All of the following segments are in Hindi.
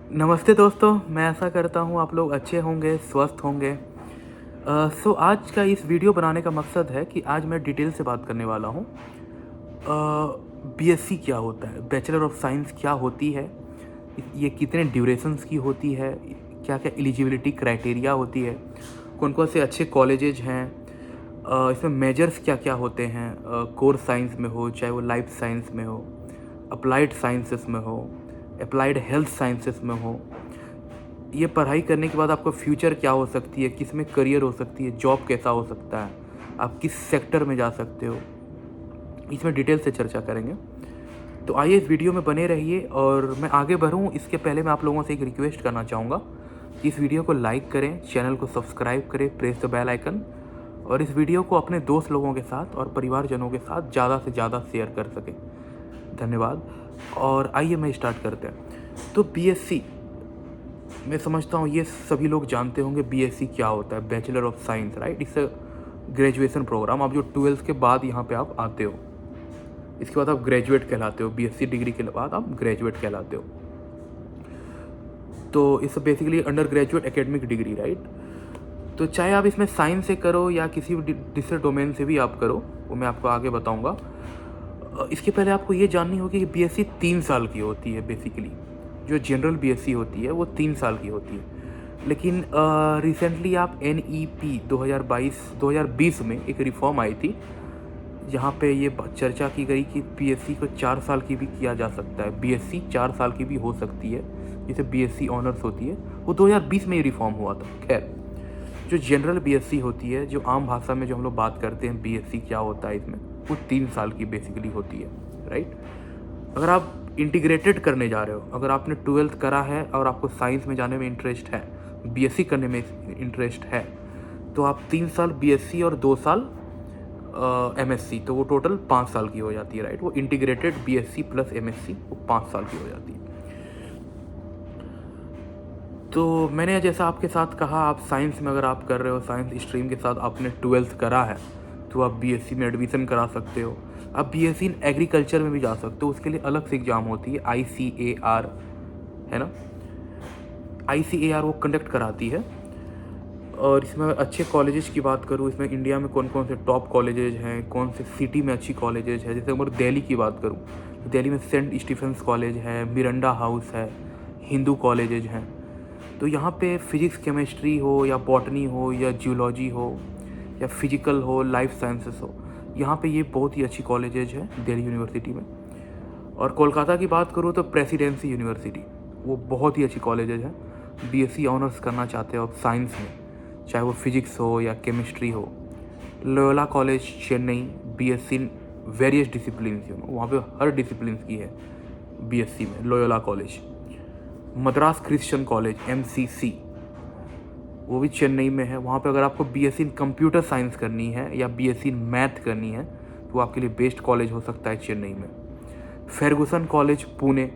नमस्ते दोस्तों, मैं आशा करता हूँ आप लोग अच्छे होंगे, स्वस्थ होंगे। आज का इस वीडियो बनाने का मकसद है कि आज मैं डिटेल से बात करने वाला हूँ। बीएससी क्या होता है, बैचलर ऑफ साइंस क्या होती है, ये कितने ड्यूरेशंस की होती है, क्या क्या एलिजिबिलिटी क्राइटेरिया होती है, कौन कौन से अच्छे कॉलेजेज हैं, इसमें मेजर्स क्या क्या होते हैं, कोर साइंस में हो चाहे वो लाइफ साइंस में हो, अप्लाइड साइंसेस में हो, अप्लाइड हेल्थ साइंसेस में हो। ये पढ़ाई करने के बाद आपका फ्यूचर क्या हो सकती है, किस में करियर हो सकती है, जॉब कैसा हो सकता है, आप किस सेक्टर में जा सकते हो, इसमें डिटेल से चर्चा करेंगे। तो आइए इस वीडियो में बने रहिए। और मैं आगे बढ़ूँ इसके पहले मैं आप लोगों से एक रिक्वेस्ट करना चाहूँगा कि इस वीडियो को लाइक करें, चैनल को सब्सक्राइब करें, प्रेस द बेल आइकन, और इस वीडियो को अपने दोस्त लोगों के साथ और परिवारजनों के साथ ज़्यादा से ज़्यादा शेयर कर सकें। धन्यवाद। और आइए मैं स्टार्ट करते हैं। तो बीएससी, मैं समझता हूँ ये सभी लोग जानते होंगे बीएससी क्या होता है, bachelor of science, right. It's a graduation programme. आप जो 12th के बाद यहाँ पे आप आते हो, इसके बाद आप ग्रेजुएट कहलाते हो। बीएससी डिग्री के बाद आप ग्रेजुएट कहलाते हो। तो it's basically under graduate academic degree, right. तो चाहे आप इसमें साइंस से करो या किसी भी दूसरे डोमेन से भी आप करो, वो मैं आपको आगे बताऊँगा। इसके पहले आपको ये जाननी होगी कि बीएससी 3 साल की होती है। बेसिकली जो जनरल बीएससी होती है वो 3 साल की होती है, लेकिन रिसेंटली आप एनईपी 2020 में एक रिफॉर्म आई थी जहाँ पे ये चर्चा की गई कि बीएससी को 4 साल की भी किया जा सकता है, बीएससी 4 साल की भी हो सकती है, जिसे बीएससी ऑनर्स होती है। वो 2020 में ये रिफॉर्म हुआ था। खैर, जो जनरल बीएससी होती है, जो आम भाषा में जो हम लोग बात करते हैं बीएससी क्या होता है, इसमें वो 3 साल की बेसिकली होती है, राइट। अगर आप इंटीग्रेटेड करने जा रहे हो, अगर आपने 12th करा है और आपको साइंस में जाने में इंटरेस्ट है, बीएससी करने में इंटरेस्ट है, तो आप 3 साल बीएससी और 2 साल एमएससी, तो वो टोटल 5 साल की हो जाती है, राइट। वो इंटीग्रेटेड बीएससी प्लस एमएससी वो 5 साल की हो जाती है। तो मैंने जैसा आपके साथ कहा, आप साइंस में अगर आप कर रहे हो, साइंस स्ट्रीम के साथ आपने 12th करा है, तो आप बीएससी में एडमिशन करा सकते हो। आप बीएससी इन एग्रीकल्चर में भी जा सकते हो, उसके लिए अलग से एग्ज़ाम होती है, ICAR, है ना। ICAR वो कंडक्ट कराती है। और इसमें अच्छे कॉलेजेस की बात करूँ, इसमें इंडिया में कौन कौन से टॉप कॉलेजेज हैं, कौन से सिटी में अच्छी कॉलेजेज है, जैसे अगर दिल्ली की बात करूँ तो दिल्ली में सेंट स्टीफेंस कॉलेज है, मिरंडा हाउस है, हिंदू कॉलेजेज हैं। तो यहाँ पे फिजिक्स केमिस्ट्री हो या बॉटनी हो या जियोलॉजी हो या फिजिकल हो, लाइफ साइंसेस हो, यहाँ पे ये बहुत ही अच्छी कॉलेजेज है दिल्ली यूनिवर्सिटी में। और कोलकाता की बात करूँ तो प्रेसिडेंसी यूनिवर्सिटी, वो बहुत ही अच्छी कॉलेजेज है। बीएससी ऑनर्स करना चाहते हो आप साइंस में, चाहे वो फिजिक्स हो या केमिस्ट्री हो। Loyola college Chennai, BSc in various discipline, वहाँ पे हर डिसिप्लिन की है बीएससी में, Loyola college. Madras Christian college MCC, वो भी चेन्नई में है। वहाँ पे अगर आपको बीएससी इन कंप्यूटर साइंस करनी है या बीएससी इन मैथ करनी है, तो आपके लिए बेस्ट कॉलेज हो सकता है चेन्नई में। फेर्गुसन कॉलेज पुणे,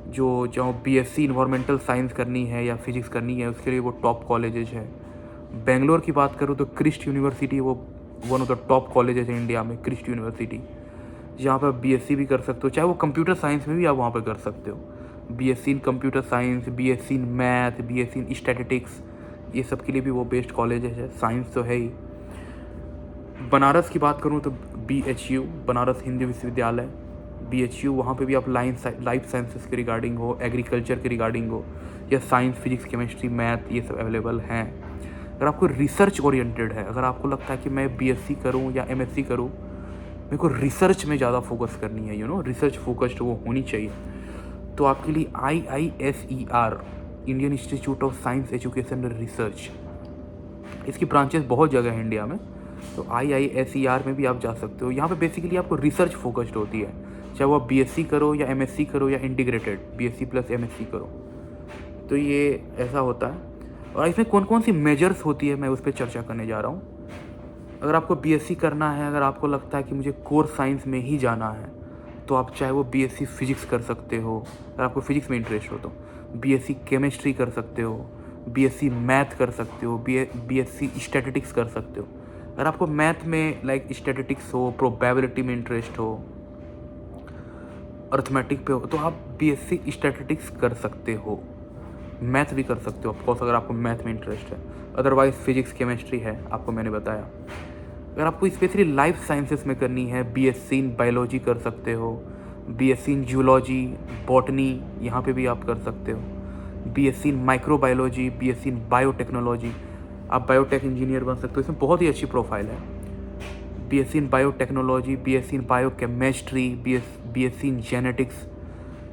जो जहाँ बीएससी इन्वायरमेंटल साइंस करनी है या फिजिक्स करनी है, उसके लिए वो टॉप कॉलेजेज है। बेंगलोर की बात करूँ तो क्रिस्ट यूनिवर्सिटी, वो one of the top colleges है इंडिया में, क्रिस्ट यूनिवर्सिटी, जहाँ पर बीएससी भी कर सकते हो, चाहे वो कंप्यूटर साइंस में भी आप वहाँ पर कर सकते हो। BSc in computer science, BSc in math, BSc in statistics, ये सब के लिए भी वो बेस्ट कॉलेजेज है। साइंस तो है ही। बनारस की बात करूँ तो BHU, बनारस हिंदी विश्वविद्यालय, BHU, वहाँ पे भी आप लाइफ साइंसेस के रिगार्डिंग हो, एग्रीकल्चर के रिगार्डिंग हो, या साइंस, फिजिक्स, केमिस्ट्री, मैथ, ये सब अवेलेबल हैं। अगर आपको रिसर्च ओरिएंटेड है, अगर आपको लगता है कि मैं बीएससी करूँ या एमएससी करूँ, मेरे को रिसर्च में ज़्यादा फोकस करनी है, रिसर्च फोकस्ड वो होनी चाहिए, तो आपके लिए IISER, Indian institute of science education and research, इसकी ब्रांचेस बहुत जगह है इंडिया में, तो IISER में भी आप जा सकते हो। यहाँ पे बेसिकली आपको रिसर्च फोकस्ड होती है, चाहे वो आप बीएससी करो या एमएससी करो या इंटीग्रेटेड बीएससी प्लस एमएससी करो, तो ये ऐसा होता है। और इसमें कौन कौन सी मेजर्स होती है, मैं उस पर चर्चा करने जा रहा हूँ। अगर आपको बीएससी करना है, अगर आपको लगता है कि मुझे कोर साइंस में ही जाना है, तो आप चाहे वो बीएससी फिजिक्स कर सकते हो, अगर आपको फिजिक्स में इंटरेस्ट हो तो बीएससी केमिस्ट्री कर सकते हो, बीएससी मैथ कर सकते हो, बीएससी स्टैटिस्टिक्स कर सकते हो। अगर आपको मैथ में लाइक स्टैटिस्टिक्स हो, प्रोबेबिलिटी में इंटरेस्ट हो, अर्थमेटिक पे हो, तो आप बीएससी स्टैटिस्टिक्स कर सकते हो। मैथ भी कर सकते हो ऑफकोर्स अगर आपको मैथ में इंटरेस्ट है, अदरवाइज फिजिक्स केमिस्ट्री है आपको मैंने बताया। अगर आपको स्पेशली लाइफ साइंसेस में करनी है, बीएससी इन बायोलॉजी कर सकते हो, बीएससी इन जूलॉजी, बॉटनी यहाँ पे भी आप कर सकते हो, BSc in microbiology, BSc in biotechnology, आप बायोटेक इंजीनियर बन सकते हो। इसमें बहुत ही अच्छी प्रोफाइल है। BSc in biotechnology, BSc in biochemistry, BSc in genetics,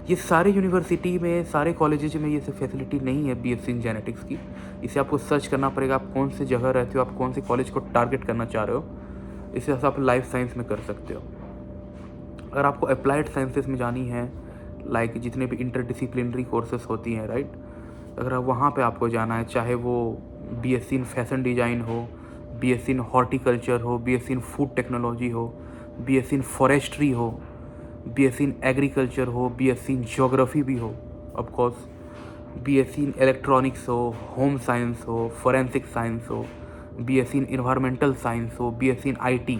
ये सारे यूनिवर्सिटी में, सारे कॉलेजेज में ये सब फैसिलिटी नहीं है बीएससी इन जेनेटिक्स की। इसे आपको सर्च करना पड़ेगा, आप कौन से जगह रहते हो, आप कौन से कॉलेज को टारगेट करना चाह रहे हो, इसे आप लाइफ साइंस में कर सकते हो। अगर आपको अप्लाइड साइंसेस में जानी है, लाइक जितने भी इंटरडिसिप्लिनरी कोर्सेस होती हैं, राइट, अगर आप वहाँ पे आपको जाना है, चाहे वो बीएससी इन फैशन डिज़ाइन हो, बीएससी इन हॉर्टिकल्चर हो, बीएससी इन फूड टेक्नोलॉजी हो, बीएससी इन फॉरेस्ट्री हो, बीएससी इन एग्रीकल्चर हो, बीएससी इन ज्योग्राफी भी हो ऑफकोर्स, बीएससी इन इलेक्ट्रॉनिक्स हो, होम साइंस हो, फोरेंसिक साइंस हो, बीएससी इन इन्वायरमेंटल साइंस हो, BSc in IT,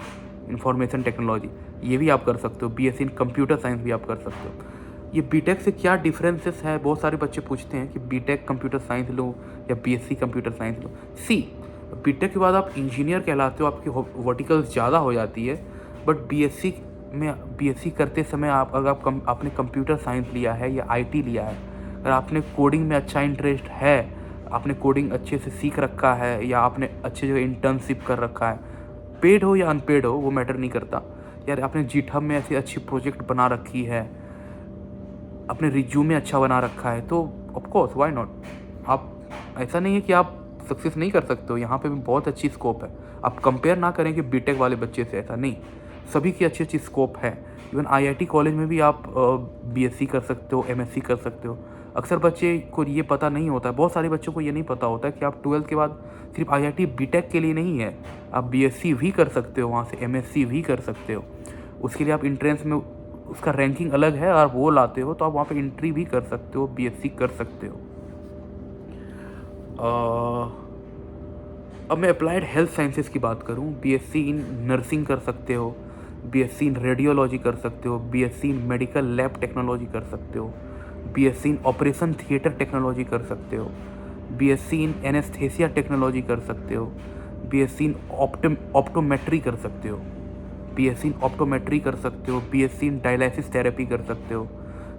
information technology, ये भी आप कर सकते हो, बीएससी इन कंप्यूटर साइंस भी आप कर सकते हो। ये बीटेक से क्या डिफरेंसेस है, बहुत सारे बच्चे पूछते हैं कि बीटेक कंप्यूटर साइंस लो या बीएससी कंप्यूटर साइंस लो। सी, बीटेक के बाद आप इंजीनियर कहलाते हो, आपकी वर्टिकल्स ज़्यादा हो जाती है, बट बीएससी में, बीएससी करते समय आप अगर आपने कंप्यूटर साइंस लिया है या आईटी लिया है, अगर आपने कोडिंग में अच्छा इंटरेस्ट है, आपने कोडिंग अच्छे से सीख रखा है, या आपने अच्छे जगह इंटर्नशिप कर रखा है, पेड हो या अनपेड हो वो मैटर नहीं करता, यार आपने जीटहब में ऐसी अच्छी प्रोजेक्ट बना रखी है, अपने रिज्यूमे अच्छा बना रखा है, तो ऑफकोर्स व्हाई नॉट। आप, ऐसा नहीं है कि आप सक्सेस नहीं कर सकते हो, यहाँ पे भी बहुत अच्छी स्कोप है। आप कंपेयर ना करें कि बीटेक वाले बच्चे से, ऐसा नहीं, सभी की अच्छी अच्छी स्कोप है। इवन आईआईटी कॉलेज में भी आप बीएससी कर सकते हो, एमएससी कर सकते हो। अक्सर बच्चे को ये पता नहीं होता है, बहुत सारे बच्चों को ये नहीं पता होता है कि आप 12th के बाद सिर्फ आईआईटी बीटेक के लिए नहीं है, आप बीएससी भी कर सकते हो, वहाँ से एमएससी भी कर सकते हो। उसके लिए आप इंट्रेंस में, उसका रैंकिंग अलग है, और वो लाते हो तो आप वहाँ पे एंट्री भी कर सकते हो, बीएससी कर सकते हो। अब मैं अप्लाइड हेल्थ साइंसेस की बात करूँ, बीएससी इन नर्सिंग कर सकते हो, बीएससी इन रेडियोलॉजी कर सकते हो, BSc in medical lab technology कर सकते हो, BSc in operation theatre technology कर सकते हो, बीएससी इन एनेस्थेसिया टेक्नोलॉजी कर सकते हो, बीएससी इन ऑप्टोमेट्री कर सकते हो, बीएससी इन ऑप्टोमेट्री कर सकते हो, बीएससी इन डायलिसिस थेरेपी कर सकते हो,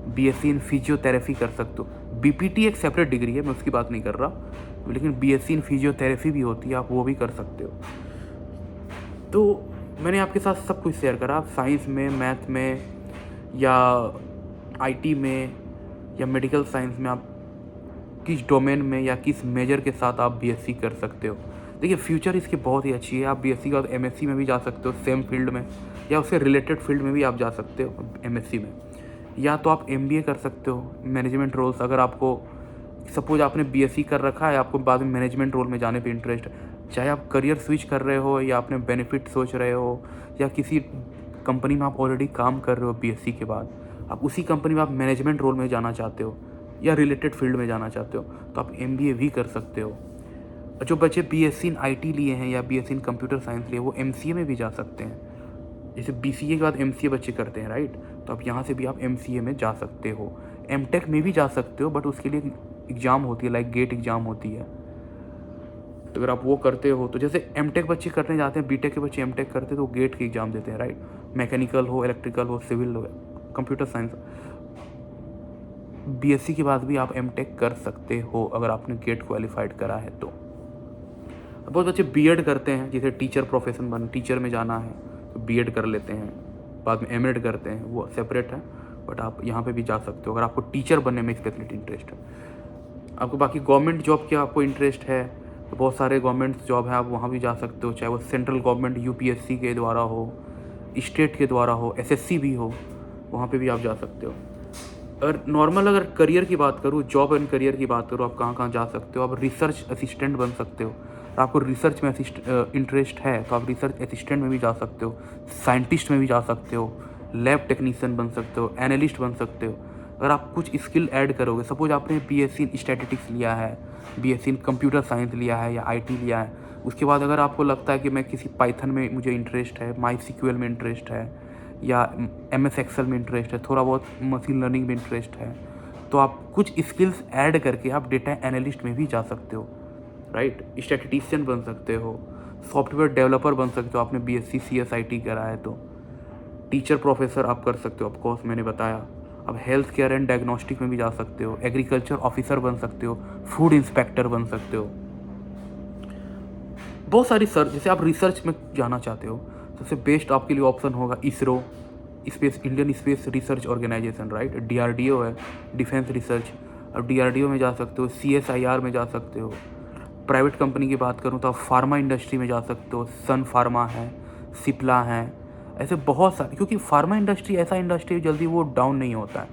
बीएससी इन फिजियोथेरेपी कर सकते हो। बीपीटी एक सेपरेट डिग्री है, मैं उसकी बात नहीं कर रहा, लेकिन बीएससी इन फिजियोथेरेपी भी होती है, आप वो भी कर सकते हो। तो मैंने आपके साथ सब कुछ शेयर करा, आप साइंस में, मैथ में, या आईटी में, या मेडिकल साइंस में, आप किस डोमेन में या किस मेजर के साथ आप बीएससी कर सकते हो। देखिए फ्यूचर इसकी बहुत ही अच्छी है, आप बीएससी के बाद एमएससी में भी जा सकते हो सेम फील्ड में, या उससे रिलेटेड फील्ड में भी आप जा सकते हो एमएससी में, या तो आप एमबीए कर सकते हो, मैनेजमेंट रोल्स। अगर आपको, सपोज आपने बीएससी कर रखा है, आपको बाद में मैनेजमेंट रोल में जाने पे इंटरेस्ट है, चाहे आप करियर स्विच कर रहे हो, या आपने बेनिफिट सोच रहे हो, या किसी कंपनी में आप ऑलरेडी काम कर रहे हो बीएससी के बाद, आप उसी कंपनी में आप मैनेजमेंट रोल में जाना चाहते हो या रिलेटेड फील्ड में जाना चाहते हो, तो आप एमबीए भी कर सकते हो। जो बच्चे बीएससी इन आईटी लिए हैं या बीएससी इन कंप्यूटर साइंस लिए, वो एमसीए में भी जा सकते हैं। जैसे बीसीए के बाद एमसीए बच्चे करते हैं, राइट, तो आप यहाँ से भी आप एमसीए में जा सकते हो। एमटेक में भी जा सकते हो, बट उसके लिए एग्ज़ाम होती है, लाइक गेट एग्ज़ाम होती है, तो अगर आप वो करते हो, तो जैसे एमटेक बच्चे करने जाते हैं, बीटेक के बच्चे एमटेक करते हैं तो गेट की एग्ज़ाम देते हैं, राइट, मैकेनिकल हो, इलेक्ट्रिकल हो, सिविल हो, कंप्यूटर साइंस। बीएससी के बाद भी आप एमटेक कर सकते हो अगर आपने गेट क्वालिफाइड करा है तो। बहुत बच्चे बीएड करते हैं, जैसे टीचर प्रोफेशन बन, टीचर में जाना है तो बीएड कर लेते हैं, बाद में एमएड करते हैं, वो सेपरेट है, बट आप यहाँ पे भी जा सकते हो अगर आपको टीचर बनने में स्पेशली इंटरेस्ट है। आपको बाकी गवर्नमेंट जॉब के आपको इंटरेस्ट है तो बहुत सारे गवर्नमेंट जॉब है, आप वहाँ भी जा सकते हो, चाहे वो सेंट्रल गवर्नमेंट यूपीएससी के द्वारा हो, स्टेट के द्वारा हो, एसएससी भी हो, वहाँ पे भी आप जा सकते हो। अगर नॉर्मल, अगर करियर की बात करूँ, जॉब एंड करियर की बात करूँ, आप कहाँ कहाँ जा सकते हो, आप रिसर्च असिस्टेंट बन सकते हो, आपको रिसर्च में इंटरेस्ट है तो आप रिसर्च असिस्टेंट में भी जा सकते हो, साइंटिस्ट में भी जा सकते हो, लैब टेक्नीशियन बन सकते हो, एनालिस्ट बन सकते हो। अगर आप कुछ स्किल ऐड करोगे, सपोज आपने बीएससी इन स्टैटिस्टिक्स लिया है, बीएससी इन कंप्यूटर साइंस लिया है या आईटी लिया है, उसके बाद अगर आपको लगता है कि मैं किसी पाइथन में मुझे इंटरेस्ट है, माई सीक्वल में इंटरेस्ट है, या एमएस एक्सेल में इंटरेस्ट है, थोड़ा बहुत मशीन लर्निंग में इंटरेस्ट है, तो आप कुछ स्किल्स ऐड करके आप डेटा एनालिस्ट में भी जा सकते हो, राइट। स्टैटिस्टिशियन बन सकते हो, सॉफ्टवेयर डेवलपर बन सकते हो, आपने BSc CSIT करा है तो। टीचर प्रोफेसर आप कर सकते हो, ऑफकोर्स मैंने बताया। अब हेल्थ केयर एंड डायग्नोस्टिक में भी जा सकते हो, एग्रीकल्चर ऑफिसर बन सकते हो, फूड इंस्पेक्टर बन सकते हो। बहुत सारी सर, जैसे आप रिसर्च में जाना चाहते हो, सबसे बेस्ट आपके लिए ऑप्शन होगा ISRO, space Indian space research organisation, right. DRDO है, डिफेंस रिसर्च। अब DRDO में जा सकते हो, CSIR में जा सकते हो। प्राइवेट कंपनी की बात करूँ तो आप फार्मा इंडस्ट्री में जा सकते हो, सन फार्मा है, सिप्ला है, ऐसे बहुत सारे। क्योंकि फार्मा इंडस्ट्री ऐसा इंडस्ट्री जल्दी वो डाउन नहीं होता है।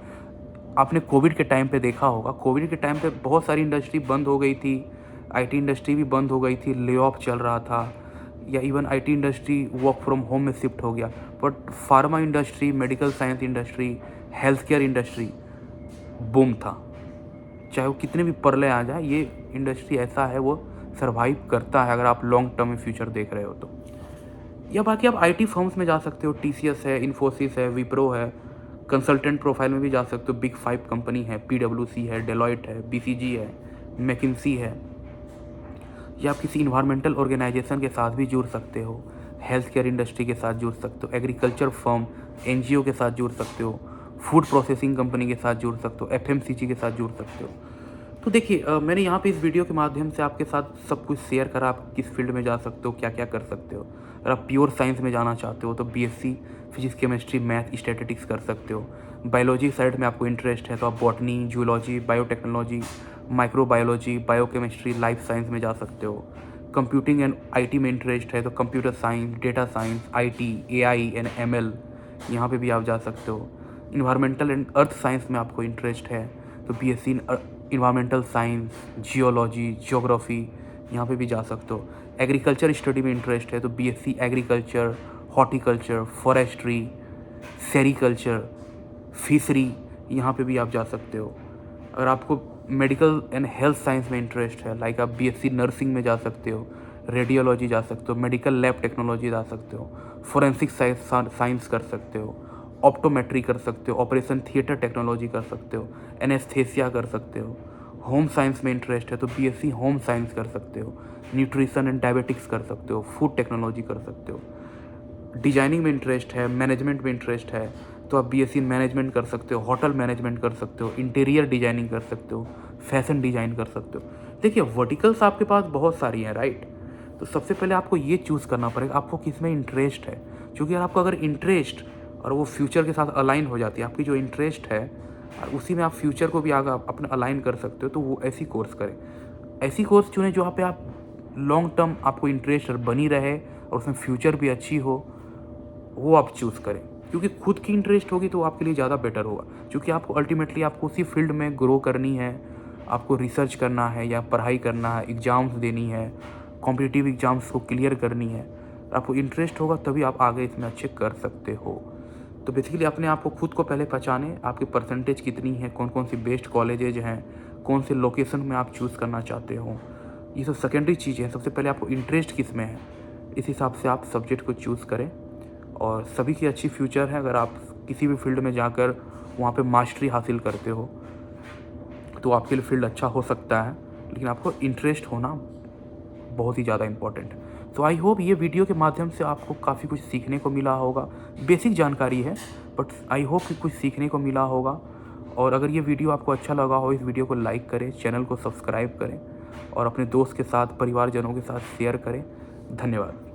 आपने कोविड के टाइम पे देखा होगा, कोविड के टाइम पे बहुत सारी इंडस्ट्री बंद हो गई थी, IT इंडस्ट्री भी बंद हो गई थी, ले ऑफ चल रहा था, या even IT industry work from home में शिफ्ट हो गया। But pharma industry, medical science industry, health care industry boom था। चाहे वो कितने भी परले आ जाए, ये इंडस्ट्री ऐसा है वो सर्वाइव करता है, अगर आप लॉन्ग टर्म में फ्यूचर देख रहे हो तो। या बाकी आप IT फर्म्स में जा सकते हो, TCS है, इन्फोसिस है, विप्रो है। कंसल्टेंट प्रोफाइल में भी जा सकते हो, Big 5 कंपनी है, PwC है, डेलॉयट है, BCG है, मैकिन्सी है। या आप किसी इन्वायरमेंटल ऑर्गेनाइजेशन के साथ भी जुड़ सकते हो, हेल्थ केयर इंडस्ट्री के साथ जुड़ सकते हो, एग्रीकल्चर फर्म NGO के साथ जुड़ सकते हो, फूड प्रोसेसिंग कंपनी के साथ जुड़ सकते हो, FMCG के साथ जुड़ सकते हो। तो देखिए, मैंने यहाँ पे इस वीडियो के माध्यम से आपके साथ सब कुछ शेयर करा, आप किस फील्ड में जा सकते हो, क्या क्या कर सकते हो। अगर आप प्योर साइंस में जाना चाहते हो तो BSc physics, chemistry, math, statistics कर सकते हो। बायोलॉजी साइड में आपको इंटरेस्ट है तो आप botany, zoology, biotechnology, microbiology, biochemistry, life science में जा सकते हो। कंप्यूटिंग एंड IT में इंटरेस्ट है तो computer science, data science, IT, AI and ML, यहाँ पे भी आप जा सकते हो। इन्वायरमेंटल एंड अर्थ साइंस में आपको इंटरेस्ट है तो BSc environmental science, geology, geography, यहाँ पे भी जा सकते हो। एग्रीकल्चर स्टडी में इंटरेस्ट है तो BSc agriculture, horticulture, forestry, sericulture, fishery, यहाँ पे भी आप जा सकते हो। अगर आपको मेडिकल एंड हेल्थ साइंस में इंटरेस्ट है, लाइक आप BSc नर्सिंग में जा सकते हो, रेडियोलॉजी जा सकते हो, मेडिकल लैब टेक्नोलॉजी जा सकते हो, फोरेंसिक साइंस कर सकते हो, ऑप्टोमेट्री कर सकते हो, ऑपरेशन थिएटर टेक्नोलॉजी कर सकते हो, एनेस्थेसिया कर सकते हो। होम साइंस में इंटरेस्ट है तो BSc होम साइंस कर सकते हो, न्यूट्रिशन एंड डायबिटिक्स कर सकते हो, फूड टेक्नोलॉजी कर सकते हो। डिजाइनिंग में इंटरेस्ट है, मैनेजमेंट में इंटरेस्ट है तो आप BSc मैनेजमेंट कर सकते हो, होटल मैनेजमेंट कर सकते हो, इंटीरियर डिजाइनिंग कर सकते हो, फैशन डिज़ाइन कर सकते हो। देखिए, वर्टिकल्स आपके पास बहुत सारी हैं, राइट। तो सबसे पहले आपको ये चूज़ करना पड़ेगा आपको किस में इंटरेस्ट है। क्योंकि आपको अगर इंटरेस्ट और वो फ्यूचर के साथ अलाइन हो जाती है, आपकी जो इंटरेस्ट है उसी में आप फ्यूचर को भी आगे अपना अलाइन कर सकते हो, तो वो ऐसी कोर्स करें, ऐसी कोर्स चुनें जहाँ पे आप लॉन्ग टर्म आपको इंटरेस्ट बनी रहे और उसमें फ्यूचर भी अच्छी हो, वो आप चूज़ करें। क्योंकि खुद की इंटरेस्ट होगी तो आपके लिए ज़्यादा बेटर होगा। क्योंकि आपको अल्टीमेटली आपको उसी फील्ड में ग्रो करनी है, आपको रिसर्च करना है या पढ़ाई करना है, एग्ज़ाम्स देनी है, कॉम्पिटिटिव एग्ज़ाम्स को क्लियर करनी है। आपको इंटरेस्ट होगा तभी आप आगे इसमें अच्छे कर सकते हो। तो बेसिकली अपने आप को खुद को पहले पहचाने, आपकी परसेंटेज कितनी है, कौन कौन सी बेस्ट कॉलेजेज हैं, कौन से लोकेशन में आप चूज़ करना चाहते हो, ये सब सेकेंडरी चीज़ें हैं। सबसे पहले आपको इंटरेस्ट किस में है, इस हिसाब से आप सब्जेक्ट को चूज़ करें। और सभी की अच्छी फ्यूचर है अगर आप किसी भी फील्ड में जाकर वहाँ पे मास्टरी हासिल करते हो तो आपके लिए फील्ड अच्छा हो सकता है, लेकिन आपको इंटरेस्ट होना बहुत ही ज़्यादा इम्पॉर्टेंट है। तो आई होप ये वीडियो के माध्यम से आपको काफ़ी कुछ सीखने को मिला होगा। बेसिक जानकारी है बट आई होप कि कुछ सीखने को मिला होगा। और अगर ये वीडियो आपको अच्छा लगा हो, इस वीडियो को लाइक करें, चैनल को सब्सक्राइब करें और अपने दोस्त के साथ, परिवारजनों के साथ शेयर करें। धन्यवाद।